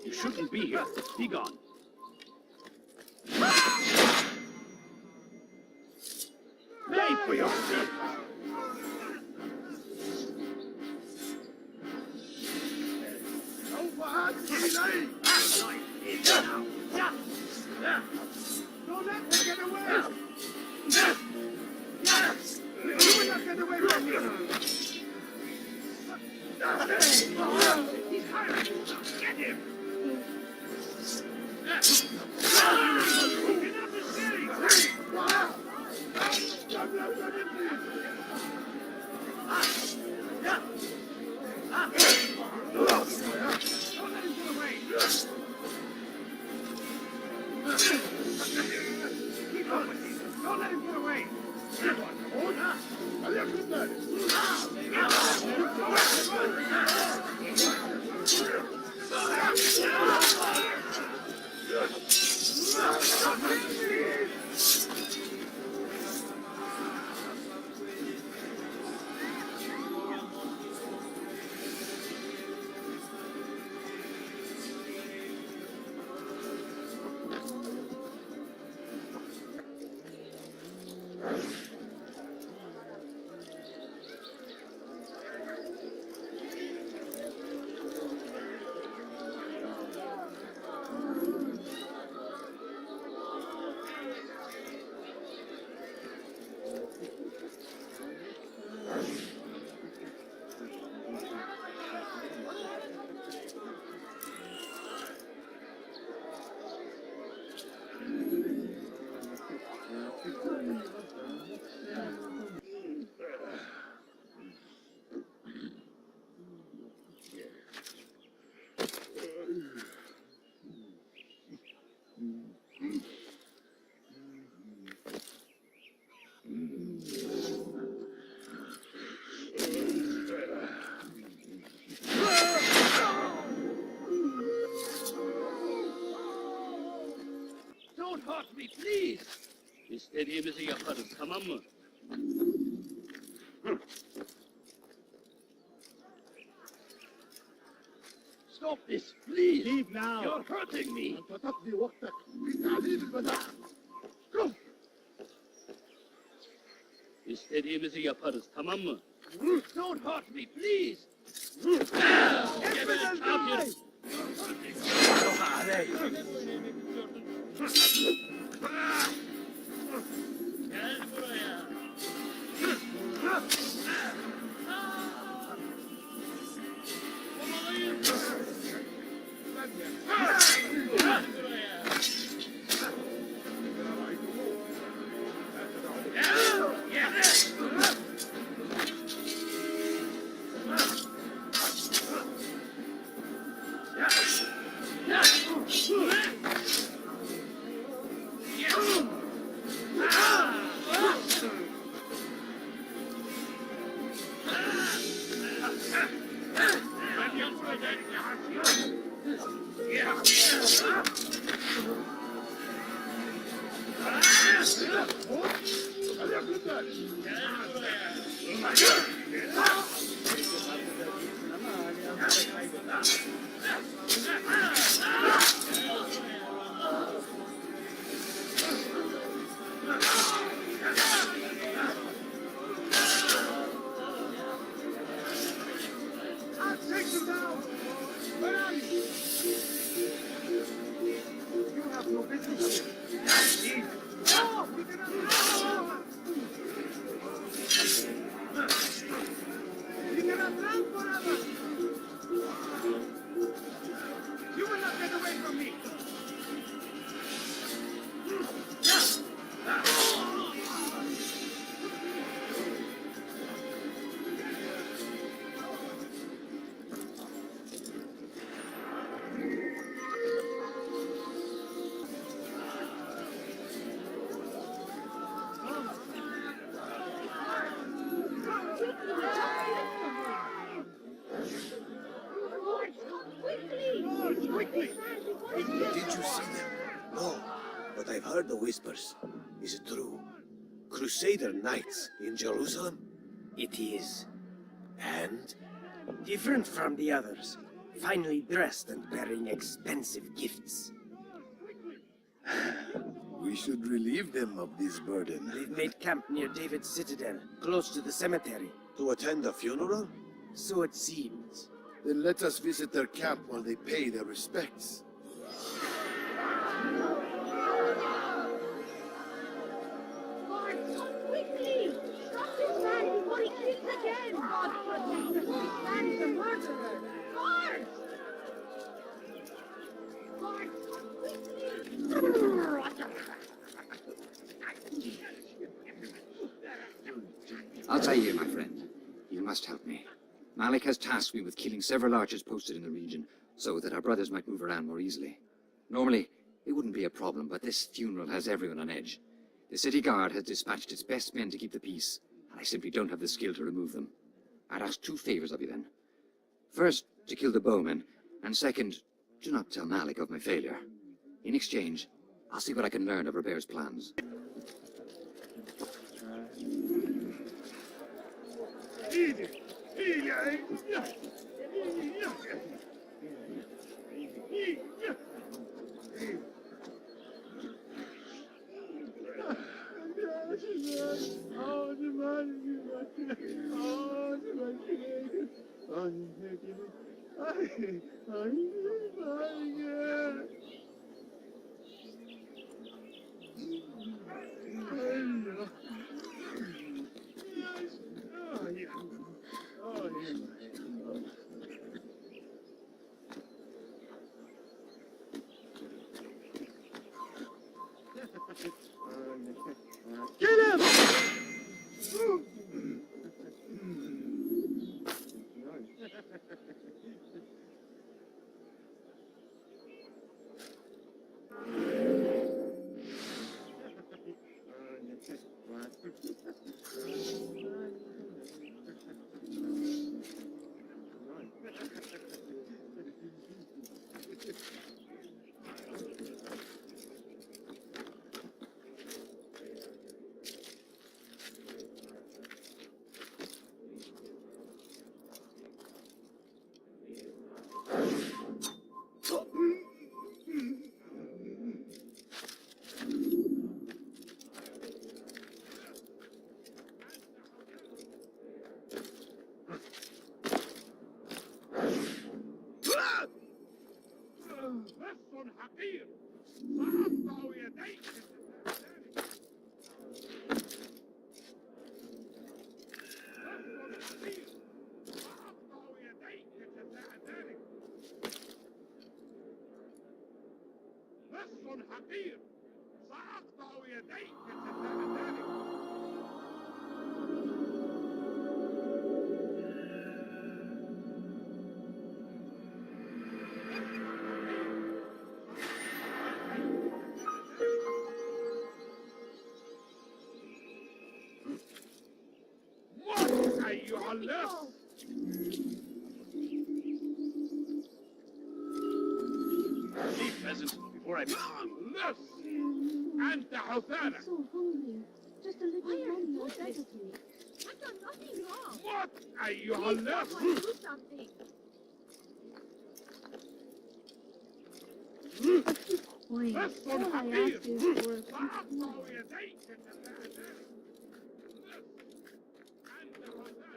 You shouldn't be here. Be gone. Pay for your sin. Don't let them get away! You will not get away from me! He's hurt! Get him! Keep up with him! Don't let him get away! Don't hurt me, please! İstediğimizi yaparız, tamam mı? Stop this, please! Leave now! You're hurting me! أنت تقضي وقتك في تعذيب البنات. İstediğimizi yaparız, tamam mı? Don't hurt me, please! Give it up, Gel buraya. Kovalayın. Gel buraya. Did you see them? No, but I've heard the whispers. Is it true? Crusader Knights in Jerusalem? It is. And? Different from the others. Finely dressed and bearing expensive gifts. We should relieve them of this burden. They've made camp near David's citadel, close to the cemetery. To attend a funeral? So it seems. Then let us visit their camp while they pay their respects. Quickly! Stop this man before he kicks again! God protect us! This man is a murderer! Guard! Guard! Altaïr, my friend, you must help me. Malik has tasked me with killing several archers posted in the region, so that our brothers might move around more easily. Normally, it wouldn't be a problem, but this funeral has everyone on edge. The city guard has dispatched its best men to keep the peace, and I simply don't have the skill to remove them. I'd ask 2 favors of you then. First, to kill the bowmen, and second, do not tell Malik of my failure. In exchange, I'll see what I can learn of Robert's plans. حقير سأقطع يديك لص حقير سأقطع يديك جزاء ذلك موت أيها اللص Leave, peasant, before I... لص أنت حثالة So hungry. Just a little money will better to me. I've done nothing wrong. موت أيها Please, اللص someone do something. Wait, لص all I حقير ask is for a سأقطع يديك جزاء ذلك لص أنت حثالة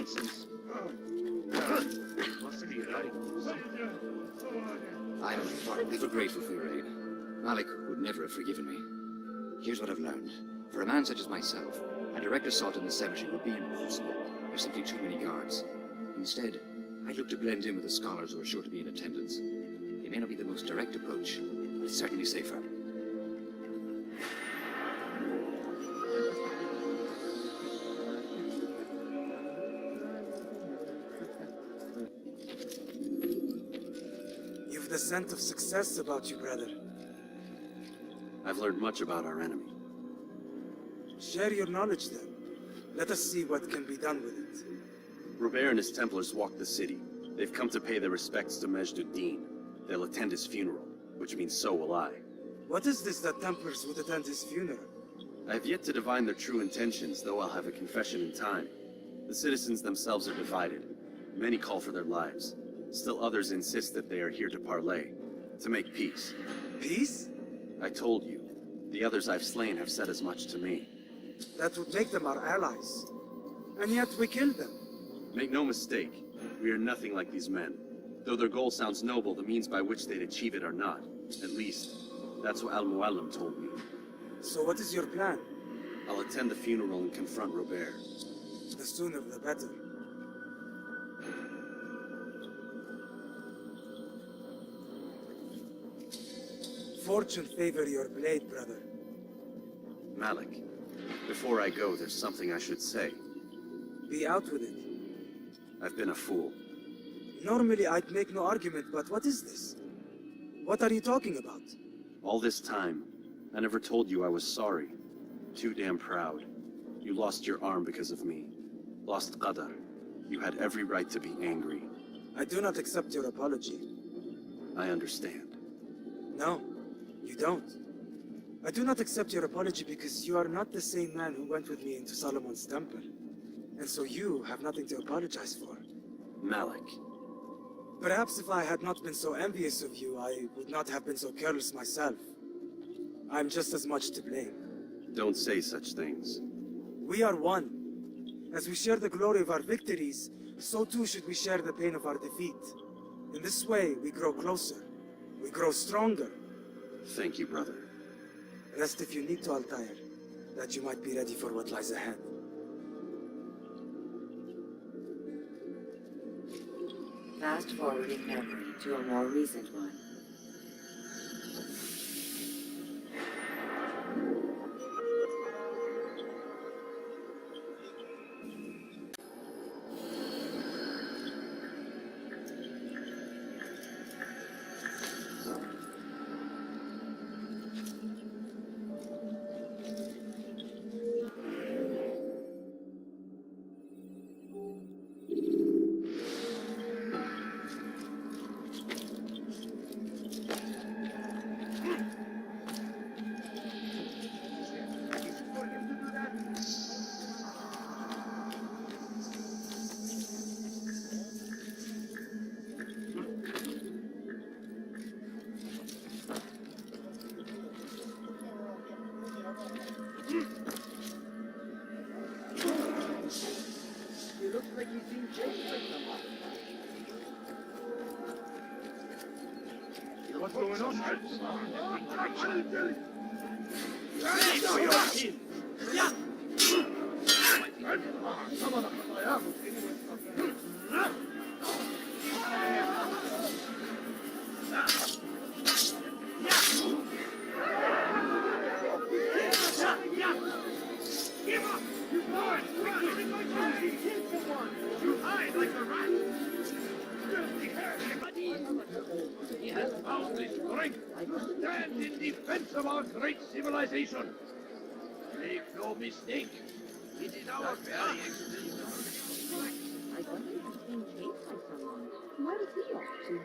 nonsense. What's the deal, right? I'm ever grateful for your aid. Malik would never have forgiven me. Here's what I've learned. For a man such as myself, a direct assault on the cemetery would be impossible. There's simply too many guards. Instead, I'd look to blend in with the scholars who are sure to be in attendance. It may not be the most direct approach, but it's certainly safer. You've the scent of success about you, brother. I've learned much about our enemy. Share your knowledge then. Let us see what can be done with it. Robert and his Templars walk the city. They've come to pay their respects to Majd-ud-Din. They'll attend his funeral, which means so will I. What is this that Templars would attend his funeral? I have yet to divine their true intentions, though I'll have a confession in time. The citizens themselves are divided. Many call for their lives. Still others insist that they are here to parley, to make peace. Peace? I told you. The others I've slain have said as much to me. That would make them our allies. And yet we killed them. Make no mistake, we are nothing like these men. Though their goal sounds noble, the means by which they'd achieve it are not. At least, that's what Al-Mu'allim told me. So what is your plan? I'll attend the funeral and confront Robert. The sooner the better. Fortune favor your blade, brother. Malik, before I go, there's something I should say. Be out with it. I've been a fool. Normally I'd make no argument, but what is this? What are you talking about? All this time, I never told you I was sorry. Too damn proud. You lost your arm because of me. Lost Qadar. You had every right to be angry. I do not accept your apology. I understand. No, you don't. I do not accept your apology because you are not the same man who went with me into Solomon's temple. And so you have nothing to apologize for. Malik. Perhaps if I had not been so envious of you, I would not have been so careless myself. I'm just as much to blame. Don't say such things. We are one. As we share the glory of our victories, so too should we share the pain of our defeat. In this way, we grow closer. We grow stronger. Thank you, brother. Rest if you need to, Altaïr, that you might be ready for what lies ahead. Fast forwarding memory to a more recent one. What's going on? He has found his strength to stand in defense of our great civilization. Make no mistake, it is our very existence. I wonder if he's being chased by someone. What is he up to?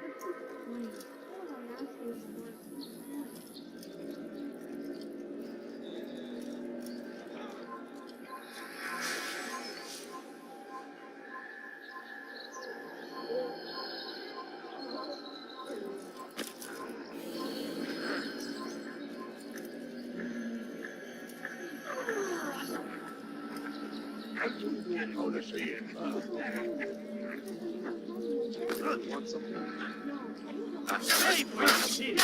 to see it. Want something? Hey, wait to see it.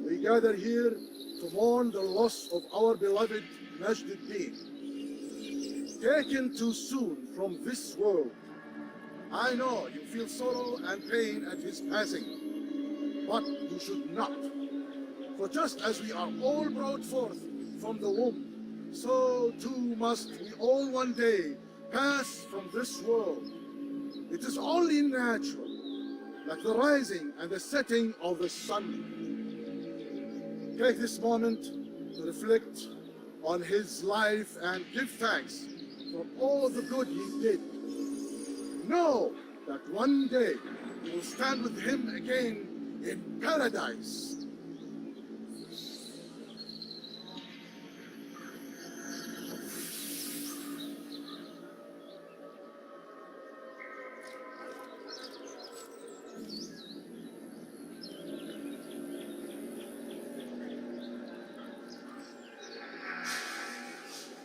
We gather here to mourn the loss of our beloved Majd-ud-Din, taken too soon from this world. I know you feel sorrow and pain at his passing, but you should not. For just as we are all brought forth from the womb, so too must we all one day pass from this world. It is only natural, like the rising and the setting of the sun. Take this moment to reflect on his life and give thanks for all the good he did. Know that one day you will stand with him again in paradise.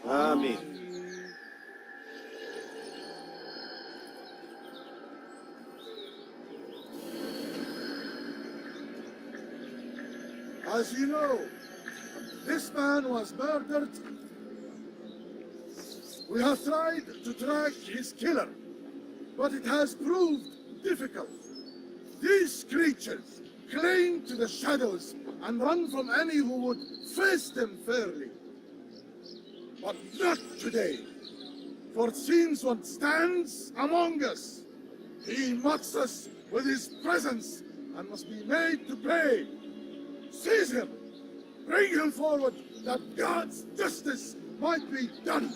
Amen. As you know, this man was murdered. We have tried to track his killer, but it has proved difficult. These creatures cling to the shadows and run from any who would face them fairly. But not today, for it seems what stands among us. He mocks us with his presence and must be made to pay. Seize him! Bring him forward, that God's justice might be done!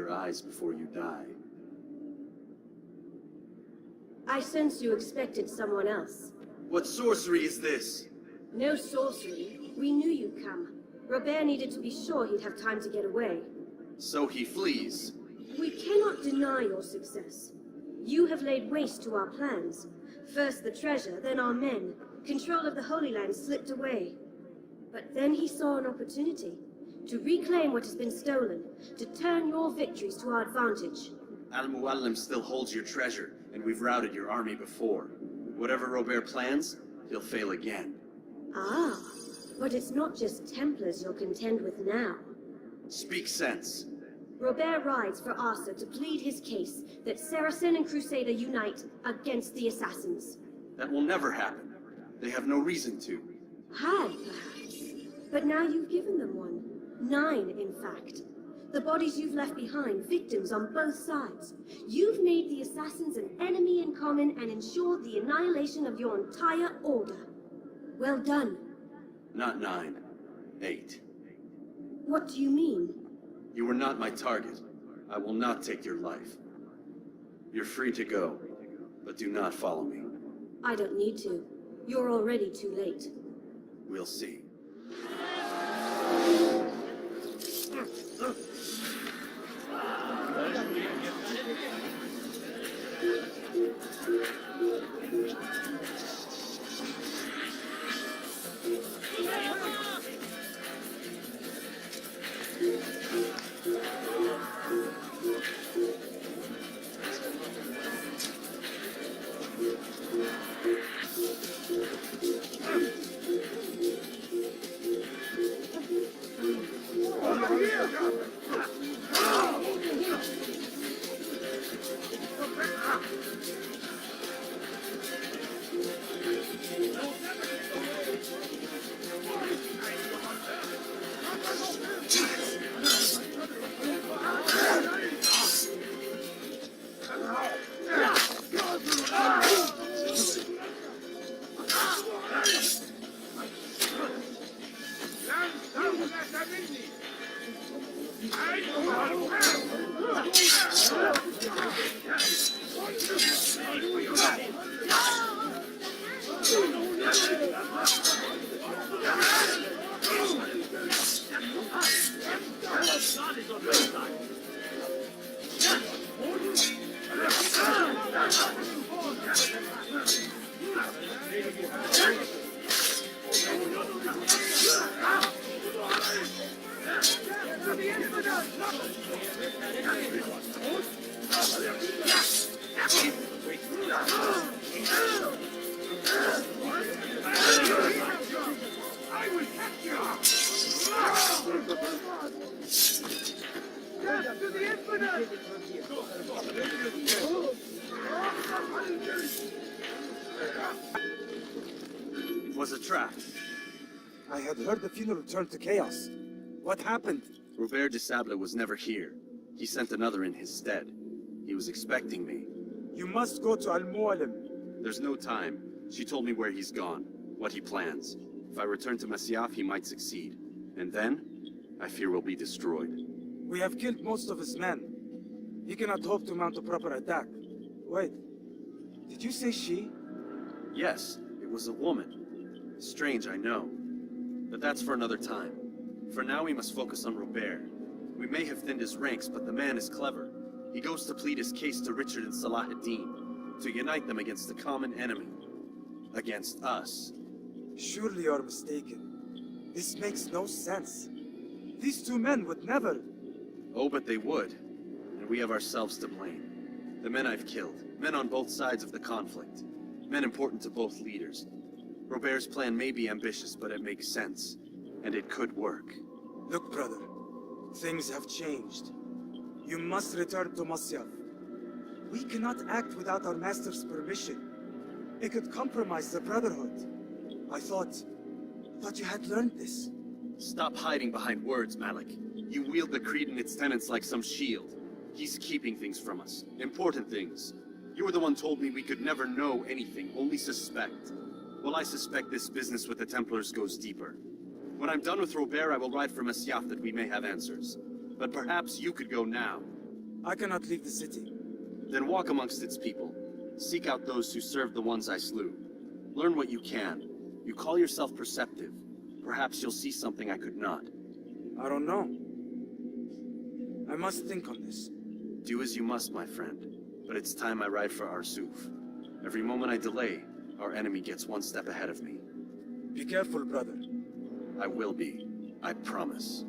your eyes before you die. I sense you expected someone else. What sorcery is this? No sorcery. We knew you'd come. Robert needed to be sure he'd have time to get away. So he flees. We cannot deny your success. You have laid waste to our plans. First the treasure, then our men. Control of the Holy Land slipped away. But then he saw an opportunity to reclaim what has been stolen, to turn your victories to our advantage. Al-Muallim still holds your treasure, and we've routed your army before. Whatever Robert plans, he'll fail again. Ah, but it's not just Templars you'll contend with now. Speak sense. Robert rides for Arthur to plead his case that Saracen and Crusader unite against the Assassins. That will never happen. They have no reason to. Had, perhaps. But now you've given them one. 9, in fact. The bodies you've left behind, victims on both sides. You've made the Assassins an enemy in common and ensured the annihilation of your entire order. Well done. Not 9. 8. What do you mean? You were not my target. I will not take your life. You're free to go, but do not follow me. I don't need to. You're already too late. We'll see. It was a trap. I had heard the funeral turned to chaos. What happened? Robert de Sable was never here. He sent another in his stead. He was expecting me. You must go to Al-Mualim. There's no time. She told me where he's gone, what he plans. If I return to Masyaf, he might succeed. And then, I fear we'll be destroyed. We have killed most of his men. He cannot hope to mount a proper attack. Wait, did you say she? Yes, it was a woman. Strange, I know. But that's for another time. For now, we must focus on Robert. We may have thinned his ranks, but the man is clever. He goes to plead his case to Richard and Salah ad-Din, to unite them against the common enemy. Against us. Surely you're mistaken. This makes no sense. These two men would never... Oh, but they would. And we have ourselves to blame. The men I've killed, men on both sides of the conflict. Men important to both leaders. Robert's plan may be ambitious, but it makes sense. And it could work. Look, brother. Things have changed. You must return to Masyaf. We cannot act without our master's permission. It could compromise the Brotherhood. I thought you had learned this. Stop hiding behind words, Malik. You wield the creed and its tenets like some shield. He's keeping things from us. Important things. You were the one told me we could never know anything, only suspect. Well, I suspect this business with the Templars goes deeper. When I'm done with Robert, I will ride for Masyaf that we may have answers. But perhaps you could go now. I cannot leave the city. Then walk amongst its people. Seek out those who served the ones I slew. Learn what you can. You call yourself perceptive. Perhaps you'll see something I could not. I don't know. I must think on this. Do as you must, my friend. But it's time I ride for Arsuf. Every moment I delay, our enemy gets one step ahead of me. Be careful, brother. I will be. I promise.